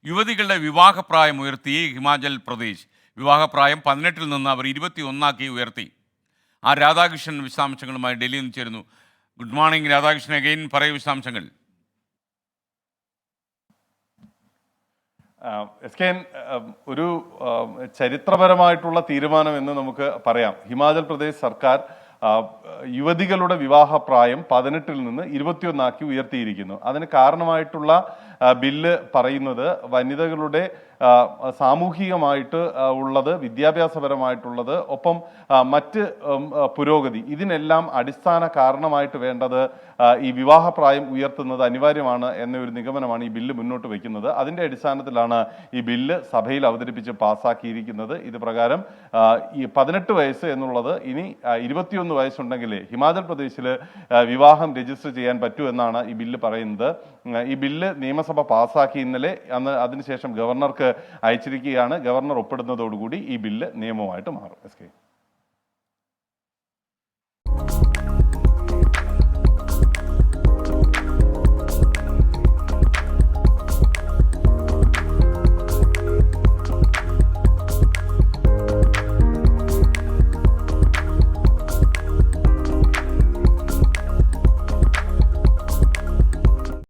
യുവതികളുടെ വിവാഹപ്രായം ഉയർത്തി ഹിമാചൽ പ്രദേശ്. വിവാഹപ്രായം 18-ൽ നിന്ന് അവർ 21-ആക്കി ഉയർത്തി. രാധാകൃഷ്ണൻ വിശദാംശങ്ങളുമായി ഡൽഹിയിൽ നിന്ന് ചേരുന്നു. ഗുഡ് മോർണിംഗ് രാധാകൃഷ്ണൻ, അഗൈൻ പറയൂ വിശദാംശങ്ങൾ. ഒരു ചരിത്രപരമായിട്ടുള്ള തീരുമാനം എന്ന് നമുക്ക് പറയാം. ഹിമാചൽ പ്രദേശ് സർക്കാർ യുവതികളുടെ വിവാഹപ്രായം 18-ൽ നിന്ന് 21-ആക്കി ഉയർത്തിയിരിക്കുന്നു. അതിന് കാരണമായിട്ടുള്ള ബില്ല് പറയുന്നത് വനിതകളുടെ സാമൂഹികമായിട്ട് ഉള്ളത്, വിദ്യാഭ്യാസപരമായിട്ടുള്ളത്, ഒപ്പം മറ്റ് പുരോഗതി, ഇതിനെല്ലാം അടിസ്ഥാന കാരണമായിട്ട് വേണ്ടത് ഈ വിവാഹപ്രായം ഉയർത്തുന്നത് അനിവാര്യമാണ് എന്നൊരു നിഗമനമാണ് ഈ ബില്ല് മുന്നോട്ട് വയ്ക്കുന്നത്. അതിൻ്റെ അടിസ്ഥാനത്തിലാണ് ഈ ബില്ല് സഭയിൽ അവതരിപ്പിച്ച് പാസ്സാക്കിയിരിക്കുന്നത്. ഇത് പ്രകാരം ഈ 18 വയസ്സ് എന്നുള്ളത് ഇനി 21 വയസ്സുണ്ടെങ്കിൽ ഹിമാചൽ പ്രദേശിൽ വിവാഹം രജിസ്റ്റർ ചെയ്യാൻ പറ്റൂ എന്നാണ് ഈ ബില്ല് പറയുന്നത്. ഈ ബില്ല് നിയമസഭ പാസ്സാക്കി ഇന്നലെ. അതിനുശേഷം ഗവർണർക്ക് അയച്ചിരിക്കുകയാണ്. ഗവർണർ ഒപ്പിടുന്നതോടുകൂടി ഈ ബില്ല് നിയമമായിട്ട് മാറും.